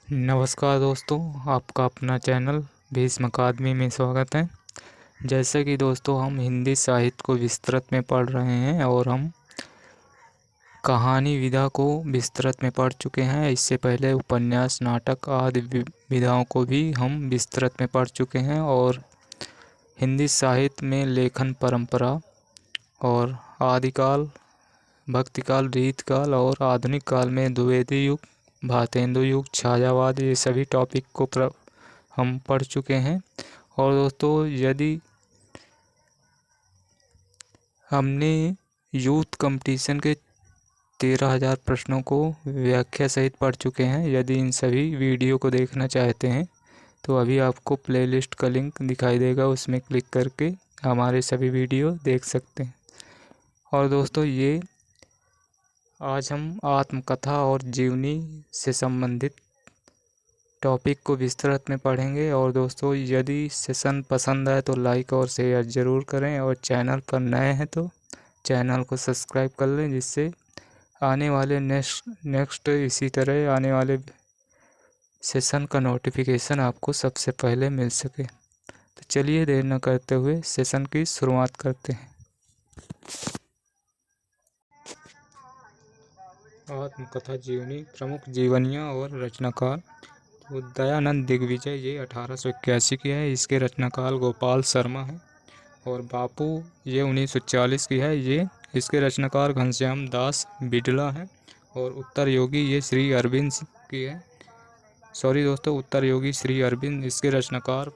नमस्कार दोस्तों, आपका अपना चैनल भीष्म अकादमी में स्वागत है। जैसे कि दोस्तों हम हिंदी साहित्य को विस्तृत में पढ़ रहे हैं और हम कहानी विधा को विस्तृत में पढ़ चुके हैं। इससे पहले उपन्यास, नाटक आदि विधाओं को भी हम विस्तृत में पढ़ चुके हैं और हिंदी साहित्य में लेखन परंपरा और आदिकाल, भक्तिकाल, रीतकाल और आधुनिक काल में द्विवेदी युग, भारतेंदु युग, छायावाद, ये सभी टॉपिक को हम पढ़ चुके हैं। और दोस्तों यदि हमने यूथ कंपटीशन के 13,000 प्रश्नों को व्याख्या सहित पढ़ चुके हैं। यदि इन सभी वीडियो को देखना चाहते हैं तो अभी आपको प्लेलिस्ट का लिंक दिखाई देगा, उसमें क्लिक करके हमारे सभी वीडियो देख सकते हैं। और दोस्तों ये आज हम आत्मकथा और जीवनी से संबंधित टॉपिक को विस्तृत में पढ़ेंगे। और दोस्तों यदि सेशन पसंद आए तो लाइक और शेयर ज़रूर करें और चैनल पर नए हैं तो चैनल को सब्सक्राइब कर लें, जिससे आने वाले नेक्स्ट इसी तरह आने वाले सेशन का नोटिफिकेशन आपको सबसे पहले मिल सके। तो चलिए देर न करते हुए सेशन की शुरुआत करते हैं। आत्मकथा जीवनी, प्रमुख जीवनियाँ और रचनाकार। तो दयानंद दिग्विजय ये 1881 की है, इसके रचनाकार गोपाल शर्मा है। और बापू ये 1940 की है, ये इसके रचनाकार घनश्याम दास बिडला है। और उत्तर योगी ये श्री अरविंद की है। सॉरी दोस्तों, उत्तर योगी श्री अरविंद, इसके रचनाकार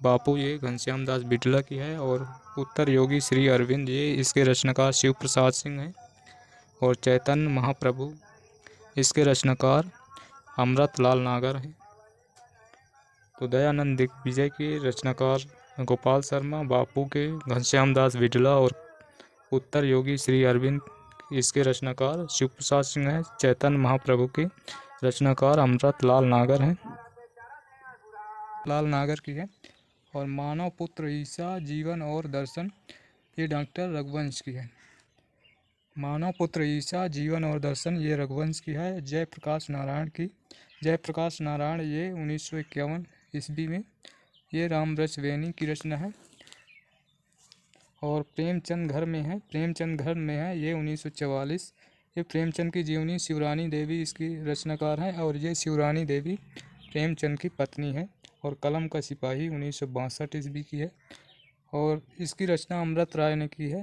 बापू ये घनश्याम दास बिडला की है। और उत्तर योगी श्री अरविंद ये इसके रचनाकार शिव प्रसाद सिंह हैं। और चैतन्य महाप्रभु इसके रचनाकार अमृतलाल नागर हैं। तो दयानंद दिग्विजय के रचनाकार गोपाल शर्मा, बापू के घनश्याम दास बिडला और उत्तर योगी श्री अरविंद इसके रचनाकार शिव प्रसाद सिंह हैं। चैतन्य महाप्रभु के रचनाकार अमृतलाल नागर हैं, लाल नागर की है। और मानव पुत्र ईसा जीवन और दर्शन ये डॉक्टर रघुवंश की है। मानव पुत्र ईसा जीवन और दर्शन ये रघुवंश की है। जयप्रकाश नारायण ये 1951 ईस्वी में ये रामरस वेनी की रचना है। और प्रेमचंद घर में है ये 1944। ये प्रेमचंद की जीवनी, शिवरानी देवी इसकी रचनाकार है। और ये शिवरानी देवी प्रेमचंद की पत्नी है। और कलम का सिपाही 1962 ईस्वी की है। और इसकी रचना अमृत राय ने की है।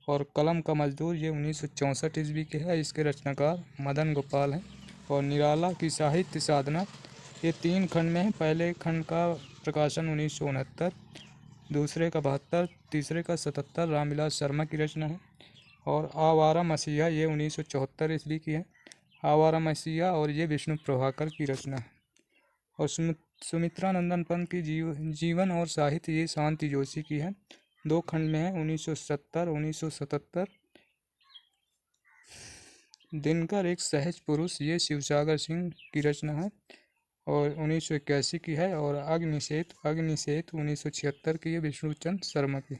और कलम का मजदूर ये 1964 ईस्वी के है, इसके रचनाकार मदन गोपाल हैं। और निराला की साहित्य साधना ये 3 खंड में है। पहले खंड का प्रकाशन 1969, दूसरे का 72, तीसरे का 77 रामविलास शर्मा की रचना है। और आवारा मसीहा ये 1974 ईस्वी की है, आवारा मसीहा, और ये विष्णु प्रभाकर की रचना है। और सुमित्रा नंदन पंत की जीवन और साहित्य ये शांति जोशी की है, 2 खंड में है, 1970 1977। दिनकर एक सहज पुरुष ये शिवसागर सिंह की रचना है और 1981 की है। और अग्निशेत 1976 की है, विष्णुचंद शर्मा की।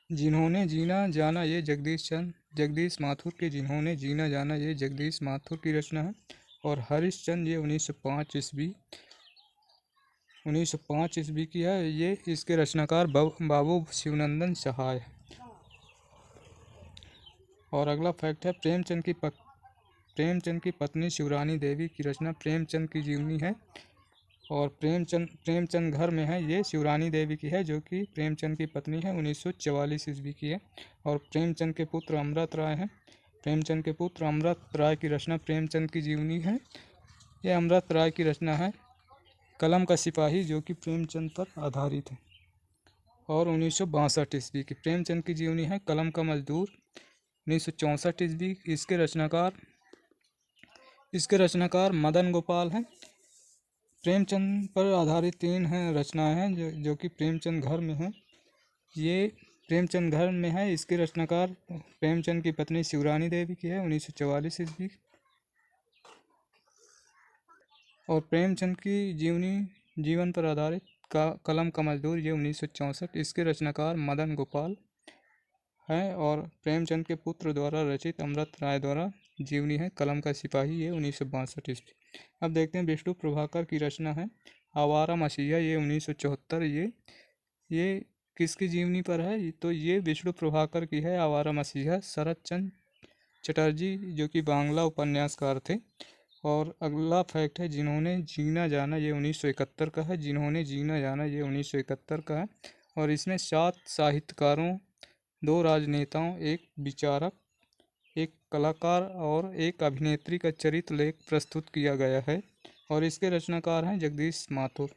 जिन्होंने जीना जाना ये जगदीश माथुर के जिन्होंने जीना जाना ये जगदीश माथुर की रचना है। और हरिश्चंद्र ये 1905 ईस्वी की है, ये इसके रचनाकार बाबू शिवनंदन सहाय। और अगला फैक्ट है प्रेमचंद की पत्नी शिवरानी देवी की रचना प्रेमचंद की जीवनी है। और प्रेमचंद घर में है ये शिवरानी देवी की है, जो कि प्रेमचंद की पत्नी है, 1944 ईस्वी की है। और प्रेमचंद के पुत्र अमृत राय हैं। प्रेमचंद के पुत्र अमृत राय की रचना प्रेमचंद की जीवनी है, यह अमृत राय की रचना है। कलम का सिपाही जो कि प्रेमचंद पर आधारित है। और 1962 ईस्वी की प्रेमचंद की जीवनी है कलम का मजदूर, 1964 ईस्वी। इसके रचनाकार मदन गोपाल हैं। प्रेमचंद पर आधारित 3 रचनाएं हैं जो कि प्रेमचंद घर में है। ये प्रेमचंद घर में है, इसके रचनाकार प्रेमचंद की पत्नी शिवरानी देवी की है, 1944 ईस्वी। और प्रेमचंद की जीवन पर आधारित कलम का मजदूर ये 1964, इसके रचनाकार मदन गोपाल हैं। और प्रेमचंद के पुत्र द्वारा रचित अमृत राय द्वारा जीवनी है कलम का सिपाही, ये 1962 ईस्वी। अब देखते हैं विष्णु प्रभाकर की रचना है आवारा मसीहा, ये 1974। ये किसकी जीवनी पर है? तो ये विष्णु प्रभाकर की है आवारा मसीहा, शरत चंद्र चटर्जी जो कि बांग्ला उपन्यासकार थे। और अगला फैक्ट है जिन्होंने जीना जाना, ये 1971 का है। जिन्होंने जीना जाना, ये 1971 का है। और इसमें 7 साहित्यकारों, 2 राजनेताओं, एक विचारक, एक कलाकार और एक अभिनेत्री का चरित्र लेख प्रस्तुत किया गया है। और इसके रचनाकार हैं जगदीश माथुर।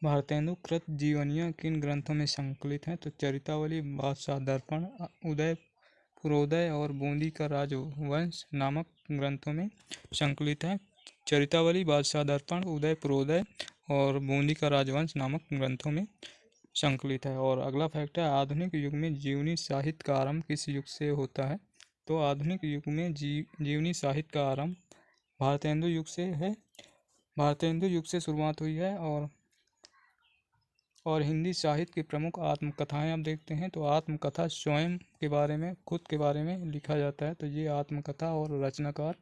भारतेंदु कृत जीवनियाँ किन ग्रंथों में संकलित हैं? तो चरितावली, बादशाह दर्पण, उदय पुरोदय और बूंदी का राजवंश नामक ग्रंथों में संकलित है। चरितावली, बादशाह दर्पण, उदय पुरोदय और बूंदी का राजवंश नामक ग्रंथों में संकलित है। और अगला फैक्ट है आधुनिक युग में जीवनी साहित्य का आरंभ किस युग से होता है? तो आधुनिक युग में जीवनी साहित्य का आरंभ भारतेंदु युग से है। भारतेंदु युग से शुरुआत हुई है। और हिंदी साहित्य की प्रमुख आत्मकथाएं अब देखते हैं। तो आत्मकथा स्वयं के बारे में, खुद के बारे में लिखा जाता है, तो ये आत्मकथा। और रचनाकार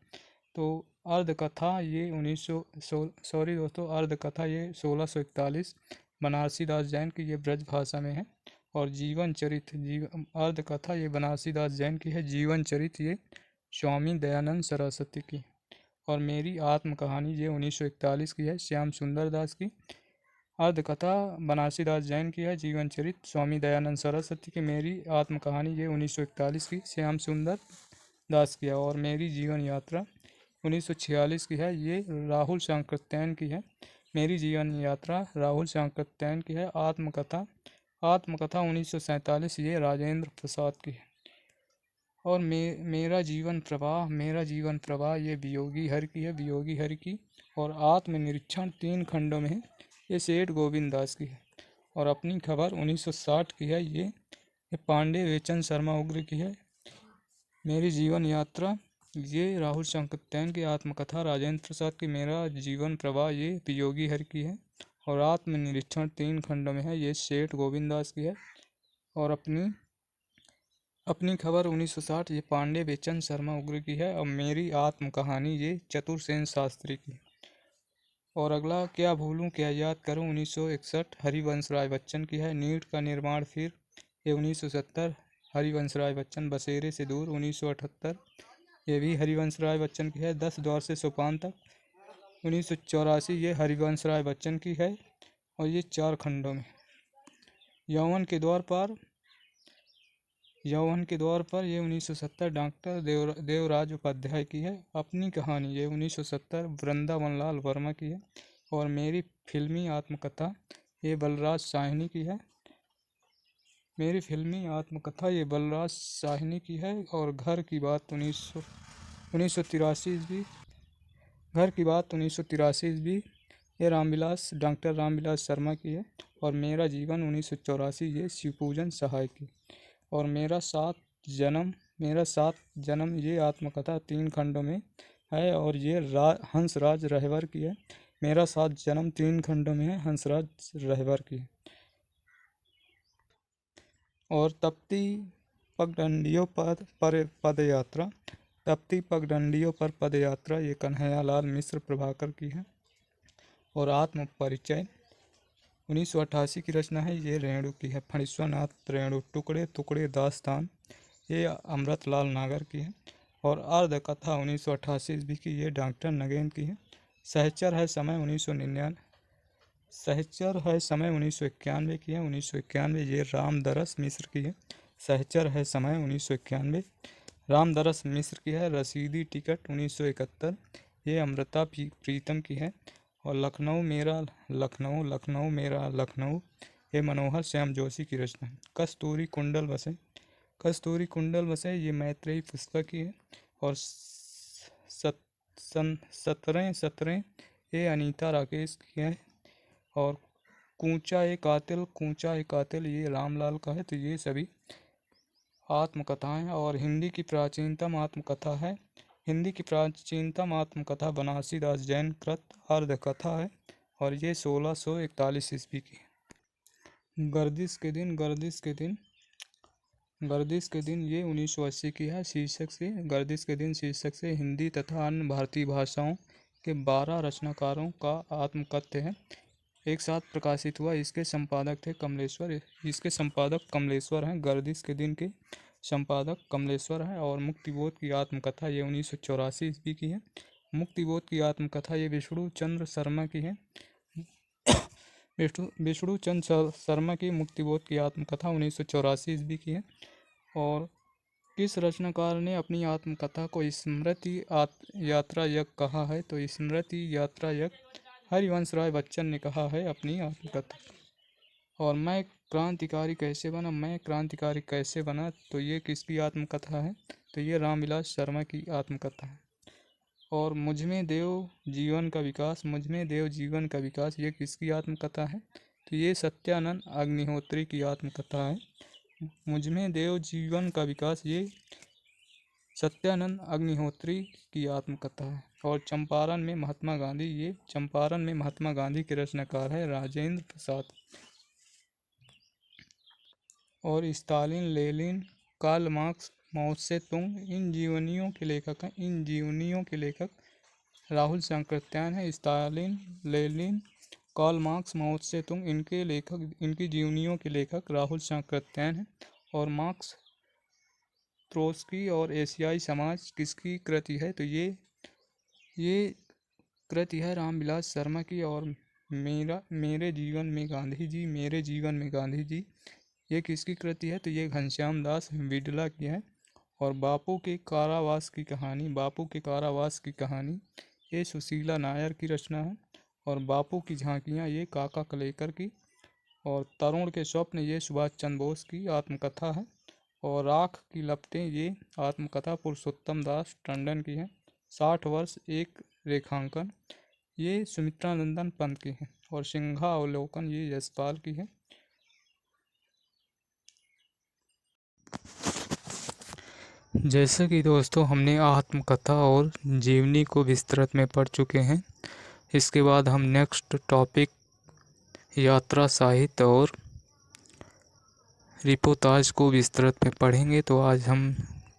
तो अर्धकथा, ये 1641 बनारसी दास जैन की, ये ब्रज भाषा में है। और जीवन चरित्र, अर्धकथा ये बनारसी दास जैन की है। जीवन चरित्र ये स्वामी दयानंद सरस्वती की। और मेरी आत्मकहानी ये 1941 की है, श्याम सुंदर दास की। अर्धकथा बनारसी दास जैन की है। जीवन चरित्र स्वामी दयानंद सरस्वती की। मेरी आत्मकहानी ये 1941 की, श्याम सुंदर दास की है। और मेरी जीवन यात्रा 1946 की है, ये राहुल सांकृत्यायन की है। मेरी जीवन यात्रा राहुल सांकृत्यायन की है। आत्मकथा 1947, ये राजेंद्र प्रसाद की है। और मेरा जीवन प्रवाह ये वियोगी हर की है, वियोगी हर की। और आत्मनिरीक्षण 3 खंडों में है, ये सेठ गोविंद दास की है। और अपनी खबर 1960 की है, ये पांडे वेचन शर्मा उग्र की है। मेरी जीवन यात्रा ये राहुल सांकृत्यायन की। आत्मकथा राजेंद्र प्रसाद की। मेरा जीवन प्रवाह ये वियोगी हर की है। और आत्मनिरीक्षण 3 खंडों में है, ये सेठ गोविंद दास की है। और अपनी खबर 1960 ये पांडे बेचन शर्मा उग्र की है। और मेरी आत्मकहानी ये चतुरसेन शास्त्री की। और अगला क्या भूलूं क्या याद करूं 1961 हरिवंश राय बच्चन की है। नीट का निर्माण फिर, ये 1970 हरिवंश राय बच्चन। बसेरे से दूर 1978, ये भी हरिवंश राय बच्चन की है। 10 द्वार से सोपान तक 1984, ये हरिवंश राय बच्चन की है। और ये 4 खंडों में। यौवन के द्वार पर ये 1970 डॉक्टर देवराज उपाध्याय की है। अपनी कहानी ये 1970 वृंदावन लाल वर्मा की है। और मेरी फिल्मी आत्मकथा ये बलराज साहनी की है। मेरी फिल्मी आत्मकथा ये बलराज साहनी की है। और घर की बात 1983 ईस्वी, घर की बात 1983 ईस्वी, ये डॉक्टर रामविलास शर्मा की है। और मेरा जीवन 1984, ये शिवपूजन सहाय की। और मेरा सात जन्म ये आत्मकथा 3 खंडों में है। और ये हंसराज रहबर की है। मेरा 7 जन्म 3 खंडों में है, हंसराज रहबर की। और तप्ती पगडंडियों पर पदयात्रा, तप्ती पगडंडियों पर पदयात्रा ये कन्हैयालाल मिश्र प्रभाकर की है। और आत्म परिचय 1988 की रचना है, ये रेणु की है। फणीश्वरनाथ रेणु। टुकड़े टुकड़े दास्तान, ये अमृतलाल नागर की है। और अर्धकथा 1988 ईस्वी की, ये डॉक्टर नगेन की है। सहचर है समय 1991 की है। 1991 ये रामदरस मिश्र की है। सहचर है समय 1991 रामदरस मिश्र की है। रसीदी टिकट 1971, ये अमृता प्रीतम की है। और लखनऊ मेरा लखनऊ, ये मनोहर श्याम जोशी की रचना है। कस्तूरी कुंडल बसे ये मैत्रेयी पुस्तक की है। और 17 ये अनीता राकेश की है। और कूचा ए कातिल ये रामलाल का है। तो ये सभी आत्मकथाएं। और हिंदी की प्राचीनतम आत्मकथा बनारसी दास जैन कृत अर्धकथा है। और ये 1641 ईस्वी की। गर्दिश के दिन गर्दिश के दिन ये 1980 की है। शीर्षक से गर्दिश के दिन शीर्षक से हिंदी तथा अन्य भारतीय भाषाओं के 12 रचनाकारों का आत्मकथ्य है। एक साथ प्रकाशित हुआ। इसके संपादक थे कमलेश्वर। इसके संपादक कमलेश्वर हैं। गर्दिश के दिन के संपादक कमलेश्वर हैं। और मुक्तिबोध की आत्मकथा ये 1984 ईस्वी की है। मुक्तिबोध की आत्मकथा ये विष्णु चंद्र शर्मा की है। विष्णु चंद्र शर्मा की मुक्तिबोध की आत्मकथा 1984 ईस्वी की है। और किस रचनाकार ने अपनी आत्मकथा को स्मृति यात्रा यज्ञ कहा है? तो स्मृति यात्रा यज्ञ हरिवंश राय बच्चन ने कहा है अपनी आत्मकथा। और मैं क्रांतिकारी कैसे बना, तो ये किसकी आत्मकथा है? तो ये रामविलास शर्मा की आत्मकथा है। और मुझमें देव जीवन का विकास ये किसकी आत्मकथा है? तो ये सत्यानंद अग्निहोत्री की आत्मकथा है। मुझमें देव जीवन का विकास ये सत्यानंद अग्निहोत्री की आत्मकथा है। और चंपारण में महात्मा गांधी के रचनाकार है राजेंद्र प्रसाद। और स्टालिन, लेनिन, कार्ल मार्क्स, माओ से तुंग इन जीवनियों के लेखक राहुल सांकृत्यायन है। स्टालिन, लेनिन, कार्ल मार्क्स, माओ से तुंग इनकी जीवनियों के लेखक राहुल सांकृत्यायन है। और मार्क्स, ट्रोत्स्की और एशियाई समाज किसकी कृति है? तो ये कृति है रामविलास शर्मा की। और मेरे जीवन में गांधी जी ये किसकी कृति है? तो ये घनश्याम दास बिडला की है। और बापू के कारावास की कहानी ये सुशीला नायर की रचना है। और बापू की झांकियाँ ये काका कलेकर की। और तरुण के स्वप्न ये सुभाष चंद्र बोस की आत्मकथा है। और राख की लपटें ये आत्मकथा पुरुषोत्तम दास टंडन की है। 60 वर्ष एक रेखांकन ये सुमित्रा नंदन पंत की है। और सिंहावलोकन ये यशपाल की है। जैसे कि दोस्तों हमने आत्मकथा और जीवनी को विस्तृत में पढ़ चुके हैं। इसके बाद हम नेक्स्ट टॉपिक यात्रा साहित्य और रिपोर्टाज को विस्तृत में पढ़ेंगे। तो आज हम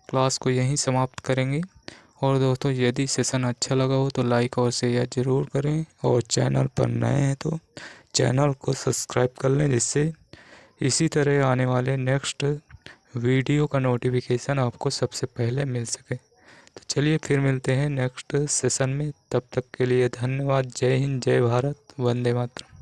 क्लास को यहीं समाप्त करेंगे। और दोस्तों यदि सेशन अच्छा लगा हो तो लाइक और शेयर ज़रूर करें। और चैनल पर नए हैं तो चैनल को सब्सक्राइब कर लें, जिससे इसी तरह आने वाले नेक्स्ट वीडियो का नोटिफिकेशन आपको सबसे पहले मिल सके। तो चलिए फिर मिलते हैं नेक्स्ट सेशन में। तब तक के लिए धन्यवाद। जय हिंद, जय भारत, वंदे मातरम।